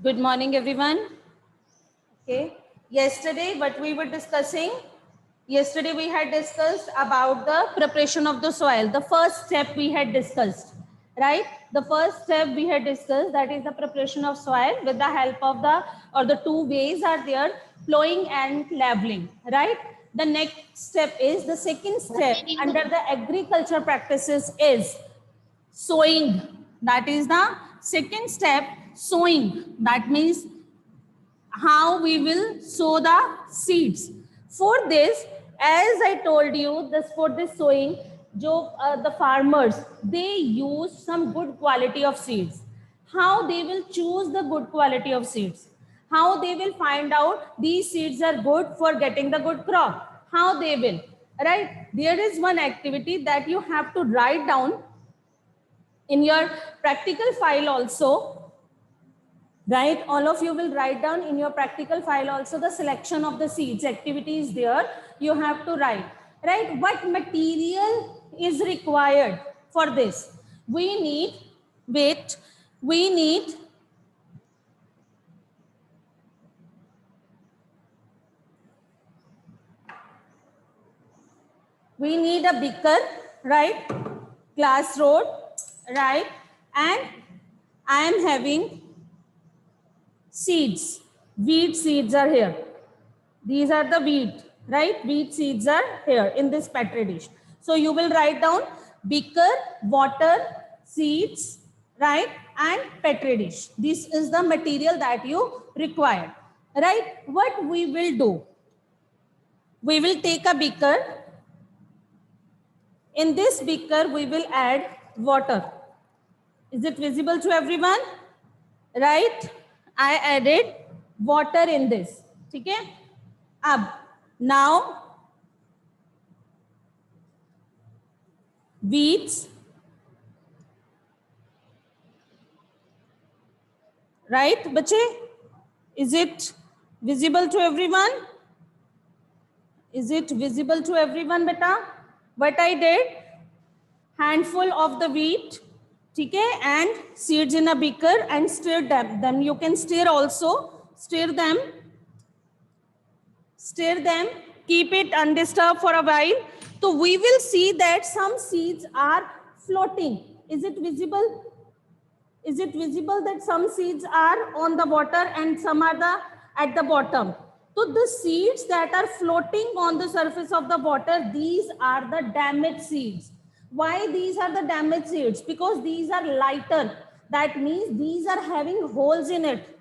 Good morning, everyone. Okay. Yesterday, what we were discussing, yesterday we had discussed about the preparation of the soil. The first step we had discussed, right? The first step we had discussed, that is the preparation of soil with the help of the two ways are there, plowing and leveling, right? The next step is, the second step under the agriculture practices is sowing. That is the second step, sowing. That means how we will sow the seeds. For this, as I told you, this for this sowing, the farmers, they use some good quality of seeds. How they will choose the good quality of seeds? How they will find out these seeds are good for getting the good crop? How they will? Right? There is one activity that you have to write down in your practical file also, right? All of you will write down in your practical file also the selection of the seeds activities there. You have to write, right? What material is required for this? We need, wait, we need a beaker, right? Glass rod, right? And I am having seeds. Wheat seeds are here. These are the wheat, right? Wheat seeds are here in this petri dish. So you will write down beaker, water, seeds, right? And petri dish. This is the material that you require, right? What we will do? We will take a beaker. In this beaker, we will add water. Is it visible to everyone? Right? I added water in this. Okay? Now weeds, right, bache? Is it visible to everyone? Is it visible to everyone, beta? What I did, handful of the wheat, okay, and seeds in a beaker and stir them. Then you can stir also, stir them, keep it undisturbed for a while. So we will see that some seeds are floating. Is it visible? Is it visible that some seeds are on the water and some are at the bottom? So the seeds that are floating on the surface of the water, these are the damaged seeds. Why these are the damaged seeds? Because these are lighter. That means these are having holes in it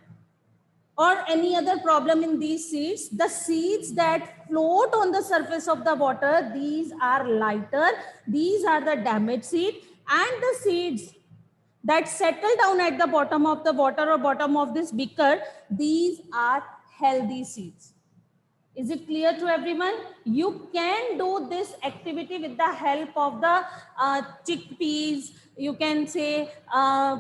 or any other problem in these seeds. The seeds that float on the surface of the water, these are lighter. These are the damaged seed, and the seeds that settle down at the bottom of the water or bottom of this beaker, these are healthy seeds. Is it clear to everyone? You can do this activity with the help of the chickpeas. You can say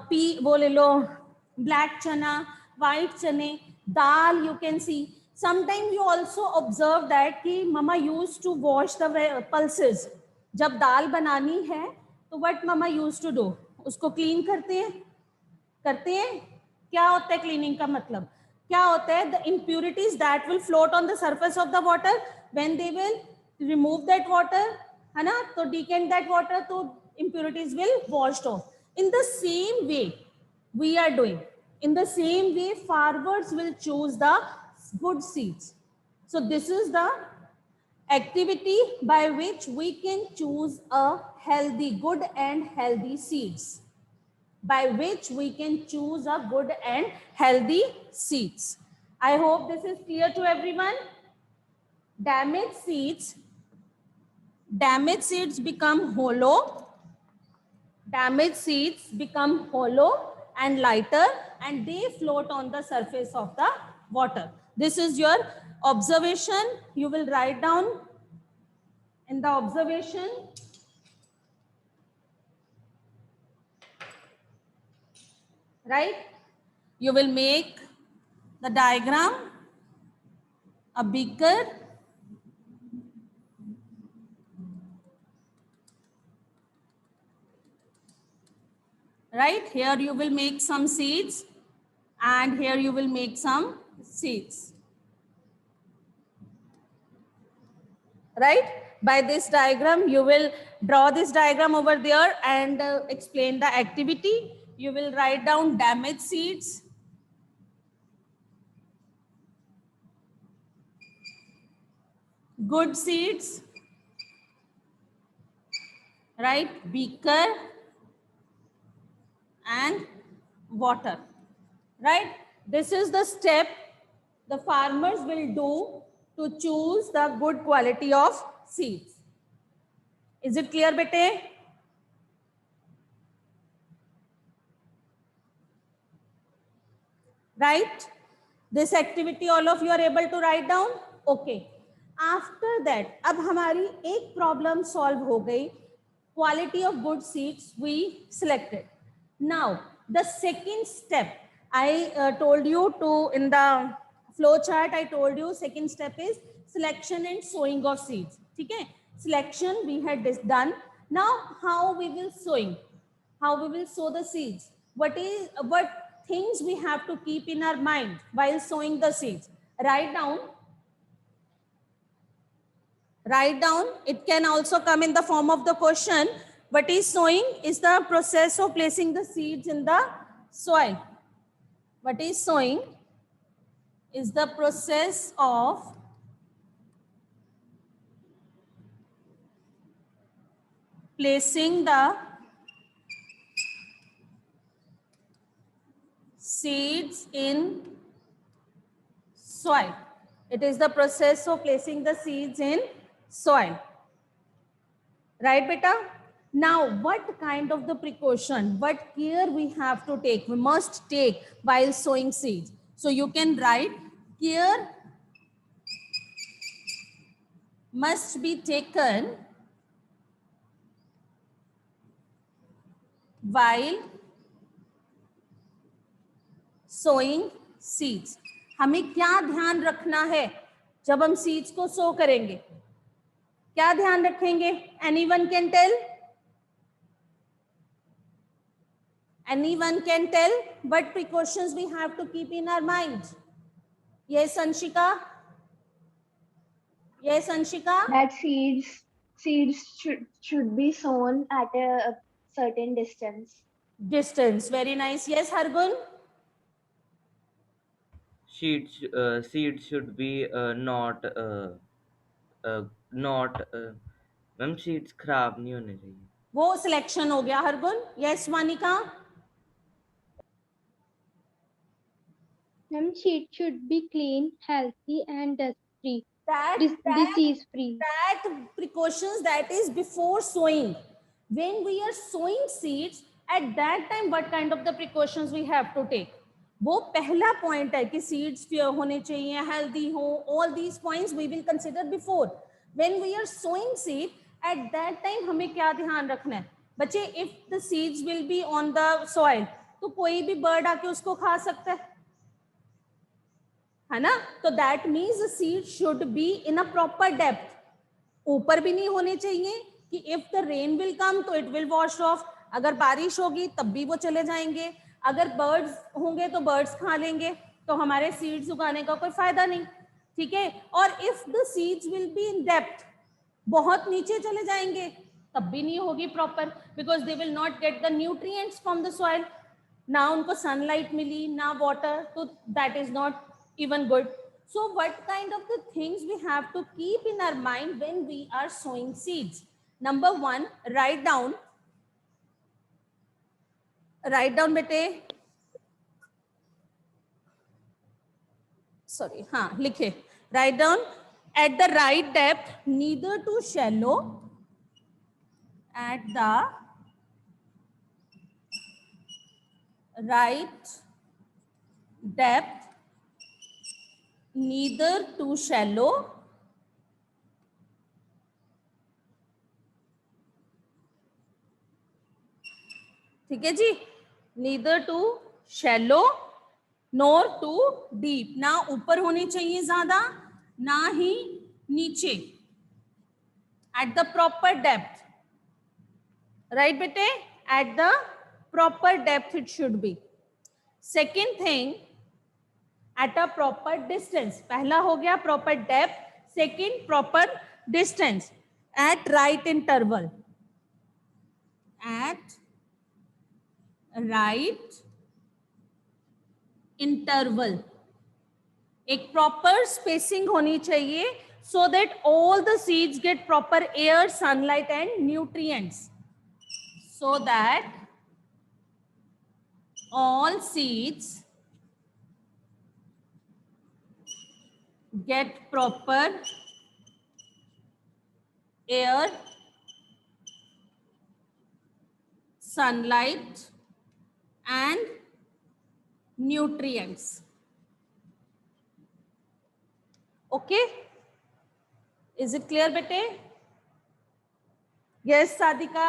pea, bolelo, black chana, white chane, dal. You can see. Sometimes you also observe that कि mama used to wash the pulses. जब दाल बनानी है, तो what mama used to do? उसको clean करते हैं क्या होता है क्लीनिंग का मतलब क्या होता है the impurities that will float on the surface of the water when they will remove that water है ना तो डिकेंट दैट वाटर तो impurities will washed off in the same way we are doing in the same way farmers will choose the good seeds so this is the activity by which we can choose a healthy good and healthy seeds by which we can choose a good and healthy seeds. I hope this is clear to everyone. Damaged seeds become hollow. Damaged seeds become hollow and lighter and they float on the surface of the water. This is your observation. You will write down in the observation. Right? You will make the diagram, a beaker, right? Here you will make some seeds and here you will make some seeds. Right? By this diagram, you will draw this diagram over there and explain the activity. You will write down damaged seeds, good seeds, right? Beaker and water, right? This is the step the farmers will do to choose the good quality of seeds. Is it clear, bete? Right? This activity all of you are able to write down? Okay. After that, अब हमारी एक problem solve हो गई. Quality of good seeds we selected. Now, the second step, I told you to, in the flow chart, I told you second step is selection and sowing of seeds. ठीक है? Selection we had done. Now, how we will sowing? How we will sow the seeds? What things we have to keep in our mind while sowing the seeds? Write down. Write down. It can also come in the form of the question. What is sowing? Is the process of placing the seeds in the soil. What is sowing? Is the process of placing the seeds in soil. It is the process of placing the seeds in soil. Right, beta? Now, what kind of the precaution, what care we have to take, we must take while sowing seeds. So you can write, care must be taken while sowing seeds. हमें क्या ध्यान रखना है जब हम seeds को sow करेंगे? क्या ध्यान रखेंगे? Anyone can tell? Anyone can tell what precautions we have to keep in our mind? Yes, Anshika? Yes, Anshika? That seeds should be sown at a certain distance. Distance. Very nice. Yes, Hargun? Seeds should be not ma'am seeds खराब नहीं होने चाहिए. वो selection हो गया Hargun. Yes, Monica? Ma'am, seed should be clean, healthy, and dust-free, disease-free. That precautions, that is before sowing. When we are sowing seeds, at that time, what kind of the precautions we have to take? वो पहला point है कि seeds होने चाहिए, healthy हो. All these points we will consider before. When we are sowing seed, at that time हमें क्या ध्यान रखना है बच्चे? If the seeds will be on the soil, तो कोई भी बर्ड आके उसको खा सकता है ना? तो that means the seed should be in a proper depth. ऊपर भी नहीं होने चाहिए कि if the rain will come तो इट विल वॉश ऑफ. अगर बारिश होगी तब भी वो चले जाएंगे. अगर बर्ड्स होंगे तो बर्ड्स खा लेंगे, तो हमारे सीड्स उगाने का कोई फायदा नहीं. ठीक है? और if the seeds will be in depth, बहुत नीचे चले जाएंगे, तब भी नहीं होगी proper, because they will not get the nutrients from the soil. ना उनको सनलाइट मिली, ना वाटर, तो that is not even good. So what kind of the things we have to keep in our mind when we are sowing seeds? Number one, write down bete. Sorry, हाँ लिखे. Write down, at the right depth, neither too shallow, at the right depth, neither too shallow, ठीक है जी? neither too shallow nor too deep. ना ऊपर होनी चाहिए ज्यादा, ना ही नीचे. at the proper depth, right bete? At the proper depth it should be. Second thing, at a proper distance. पहला हो गया proper depth, second proper distance, at right interval. At right interval. एक proper spacing होनी चाहिए so that all the seeds get proper air, sunlight and nutrients. So that all seeds get proper air, sunlight and nutrients. Okay, is it clear bete? Yes, Sadika.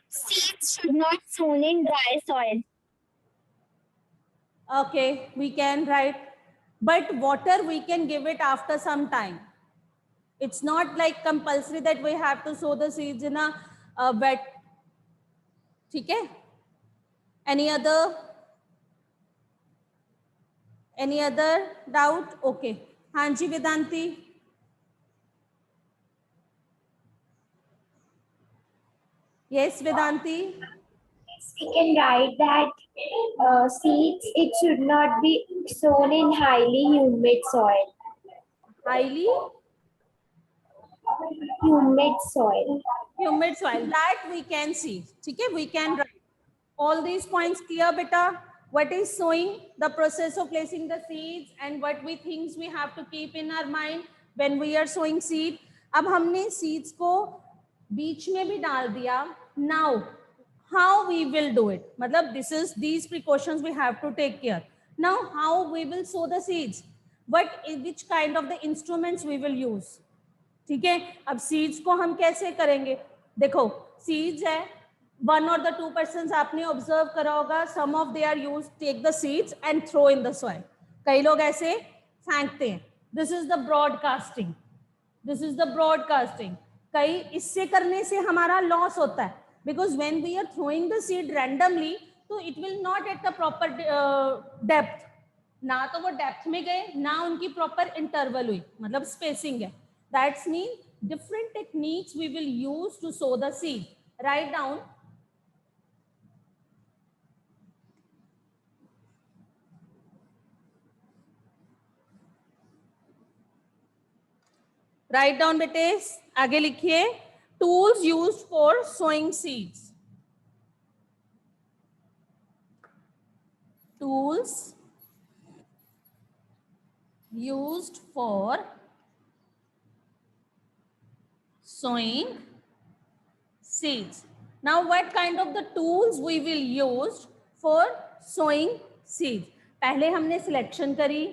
Seeds should not sown in dry soil. Okay, we can write, but water we can give it after some time. It's not like compulsory that we have to sow the seeds in a wet. Okay. Any other doubt? Okay. Hanji Vedanti. Yes, Vedanti. We can write that seeds, it should not be sown in highly humid soil. Highly Humid soil. humid soil, that we can see. Okay, we can write all these points clear beta. What is sowing, the process of placing the seeds, and what we things we have to keep in our mind when we are sowing seed. अब हमने seeds को बीच में भी डाल दिया. Now how we will do it, मतलब this is these precautions we have to take care. Now how we will sow the seeds, which kind of the instruments we will use. ठीक है, अब seeds को हम कैसे करेंगे. देखो seeds है, 1 or 2 persons आपने ऑब्जर्व करा होगा, some of them are use take the seeds and throw in the soil. कई लोग ऐसे फेंकते हैं. This is the broadcasting. This is the broadcasting. कई इससे करने से हमारा लॉस होता है, because when we are throwing the seed randomly तो it will not at the proper depth. ना तो वो डेप्थ में गए, ना उनकी प्रॉपर इंटरवल हुई, मतलब स्पेसिंग है. That means different techniques we will use to sow the seed. Write down. Write down बेटे, आगे लिखिए. Tools used for sowing seeds. Tools used for sowing seeds. Now what kind of the tools we will use for sowing seeds? पहले हमने selection करी,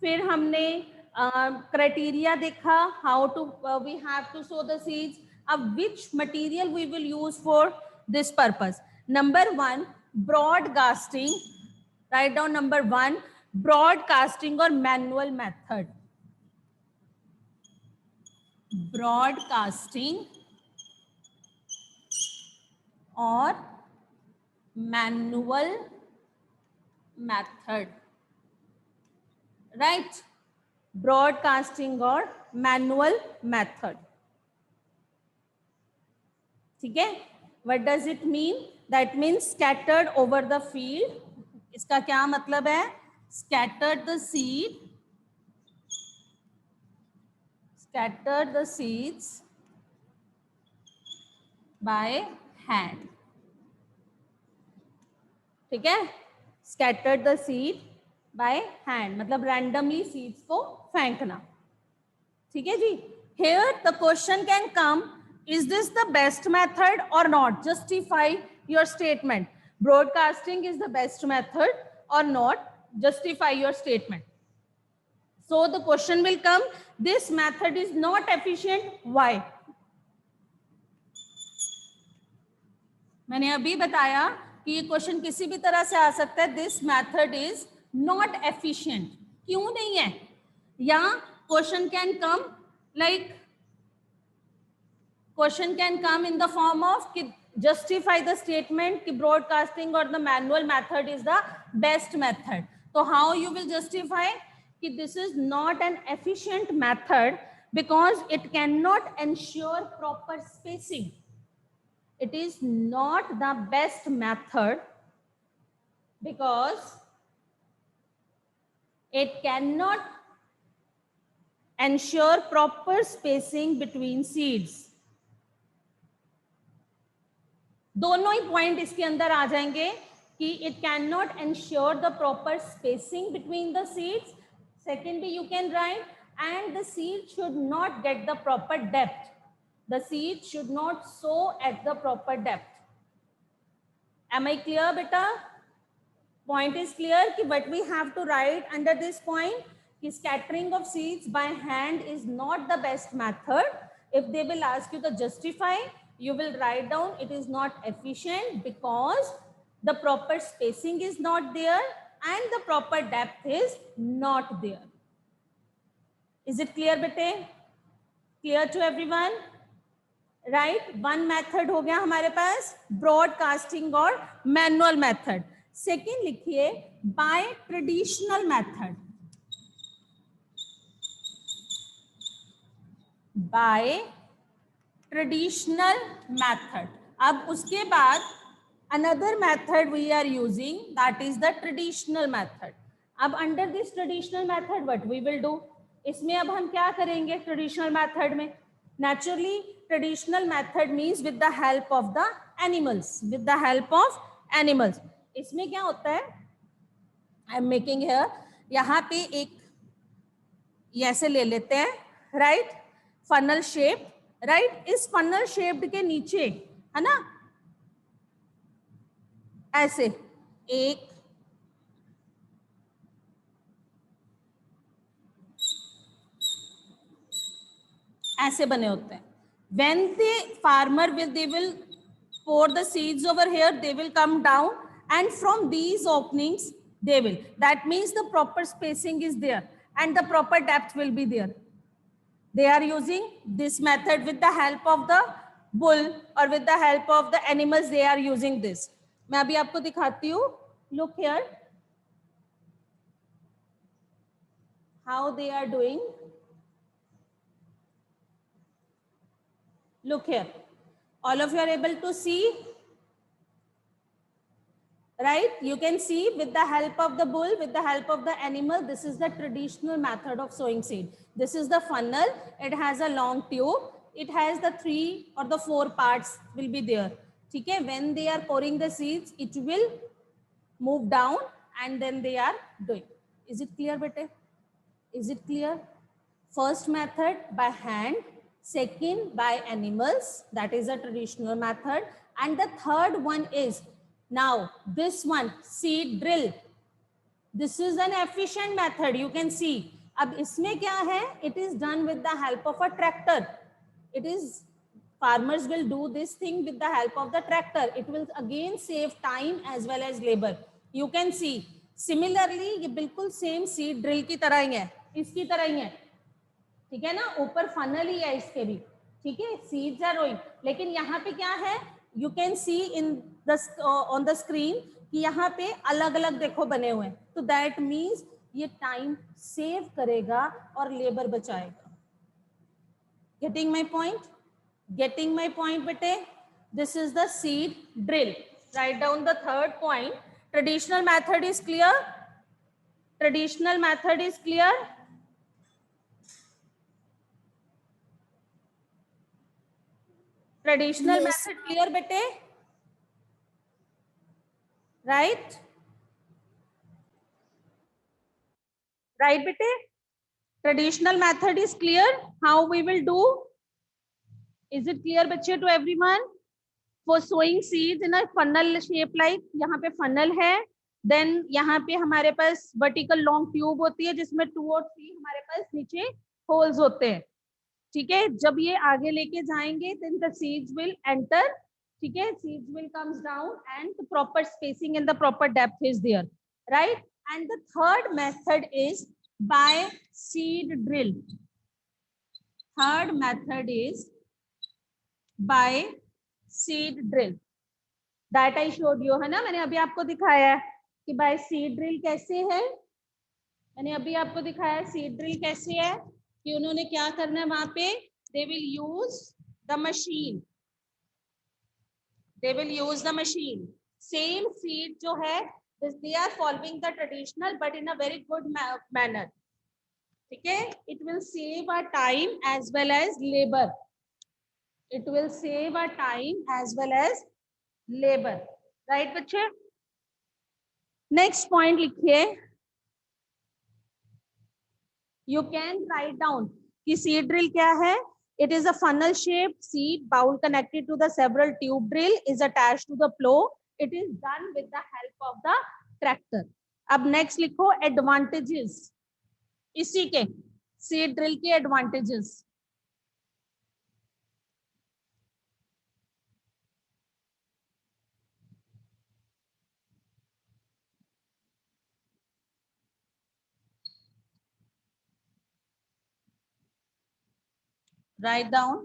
फिर हमने criteria देखा, how to we have to sow the seeds. अब which material we will use for this purpose. Number 1 broadcasting. Write down number 1 broadcasting और manual method. Broadcasting और manual method. Right, broadcasting और manual method. ठीक है, what does it mean? That means scattered over the field. इसका क्या मतलब है? Scattered the seed, scatter the seeds by hand. ठीक है, scatter the seed by hand मतलब randomly seeds को फेंकना. ठीक है जी. Here the question can come, is this the best method or not? Justify your statement. Broadcasting is the best method or not? Justify your statement. So the question will come, this method is not efficient. Why? मैंने अभी बताया कि ये question किसी भी तरह से आ सकता है. This method is not efficient. क्यों नहीं है? या question can come like, question can come in the form of कि जस्टिफाई द स्टेटमेंट कि ब्रॉडकास्टिंग और the manual method is the best method. So how you will justify कि this is not an efficient method because it cannot ensure proper spacing. It is not the best method because it cannot ensure proper spacing between seeds. दोनों ही point इसके अंदर आ जाएंगे कि it can not ensure the proper spacing between the seeds. Secondly you can write and the seed should not get the proper depth. The seed should not sow at the proper depth. Am I clear बेटा? Point is clear कि what we have to write under this point कि scattering of seeds by hand is not the best method. If they will ask you to justify, you will write down it is not efficient because the proper spacing is not there and the proper depth is not there. Is it clear bete? Clear to everyone? Right? One method हो गया हमारे पास broadcasting और manual method. Second लिखिए by traditional method. By traditional method. अब उसके बाद another method we are using, that is the traditional method. अब under this traditional method what we will do? इसमें अब हम क्या करेंगे traditional method में? Naturally traditional method means with the help of the animals. With the help of animals. इसमें क्या होता है? I am making here. यहाँ पे एक ऐसे ले लेते हैं, right? Funnel shape. राइट इस फनल शेप्ड के नीचे है ना ऐसे एक ऐसे बने होते हैं. when the farmer will pour the seeds over here, they will come down and from these openings they will, that means the proper spacing is there and the proper depth will be there. They are using this method with the help of the bull or with the help of the animals. They are using this. मैं अभी आपको दिखाती हूँ. Look here. How they are doing. Look here. All of you are able to see. Right? You can see with the help of the bull, with the help of the animal. This is the traditional method of sowing seed. This is the funnel. It has a long tube. It has the 3 or the 4 parts will be there. Okay? When they are pouring the seeds, it will move down and then they are doing. Is it clear, bete? Is it clear? First method by hand. Second by animals. That is a traditional method. And the third one is now this one, seed drill. This is an efficient method. You can see. अब इसमें क्या है? It is done with the help of a tractor. It is farmers will do this thing with the help of the tractor. It will again save time as well as labor. You can see. Similarly, ये बिल्कुल same seed drill की तरह ही है. इसकी तरह ही है. ठीक है ना? ऊपर funnel ही है इसके भी. ठीक है? Seeds are growing. लेकिन यहाँ पे क्या है? You can see in the on the screen कि यहाँ पे अलग अलग देखो बने हुए हैं. तो that means ये टाइम सेव करेगा और लेबर बचाएगा. Getting my point? Getting my point, bete? This is the seed drill. Write down the third point. Traditional method is clear. Traditional method is clear. Traditional Yes. method clear, bete? Right? Right, bete? Traditional method is clear. How we will do? Is it clear, बच्चे, to everyone? For sowing seeds in a funnel shape like यहाँ पे funnel है. Then यहाँ पे हमारे पास vertical long tube होती है जिसमें 2 और 3 हमारे पास नीचे holes होते हैं. ठीक है? जब ये आगे लेके जाएंगे, then the seeds will enter. ठीक है? Seeds will comes down and the proper spacing and the proper depth is there. Right? And the third method is by seed drill. Third method is by seed drill. That I showed you, है ना? मैंने अभी आपको दिखाया है कि by seed drill कैसे है. मैंने अभी आपको दिखाया सीड ड्रिल कैसे है कि उन्होंने क्या करना है वहां पे, they will use the machine, they will use the machine. Same seed जो है, they are following the traditional but in a very good manner. ठीक है, it will save a time as well as labour, it will save a time as well as labour. Right बच्चे, next point लिखिए. You can write down कि seed drill क्या है. It is a funnel shaped seed bowl connected to the several tube drill is attached to the plow. It is done with the help of the tractor. अब next लिखो advantages. इसी के seed drill के advantages. Write down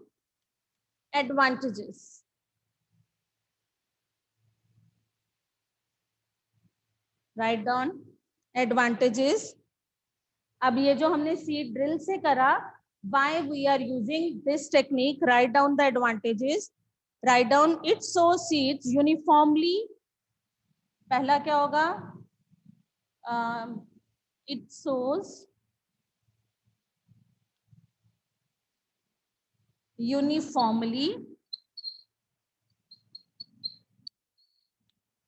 advantages. Write down advantages. अब ये जो हमने seed drill से करा, why we are using this technique, write down the advantages. Write down it sows seeds uniformly. पहला क्या होगा, it sows uniformly.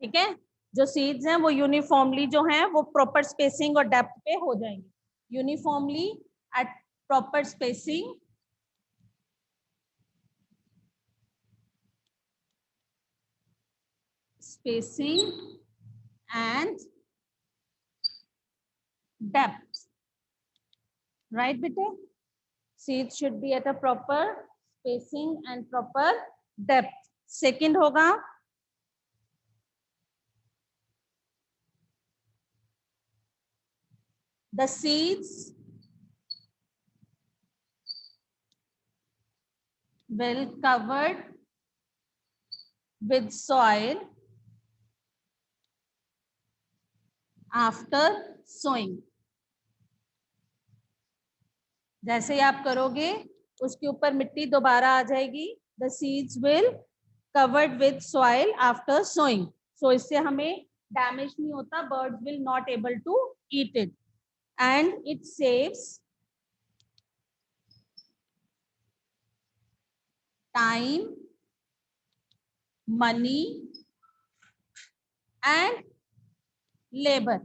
ठीक है, जो सीड्स हैं वो यूनिफॉर्मली जो हैं वो प्रॉपर स्पेसिंग और डेप्थ पे हो जाएंगे. Uniformly eight proper spacing, spacing and depth. Right bete, seeds should be at a proper spacing and proper depth. Second hoga the seeds will covered with soil after sowing. जैसे ही आप करोगे उसके ऊपर मिट्टी दोबारा आ जाएगी. The seeds will covered with soil after sowing. So इससे हमें डैमेज नहीं होता, birds will not able to eat it, and it saves time, money and labor.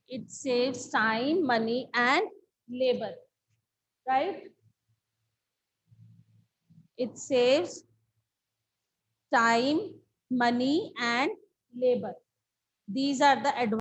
It saves time, money and labor. Right? It saves time, money and labor. These are the advantages.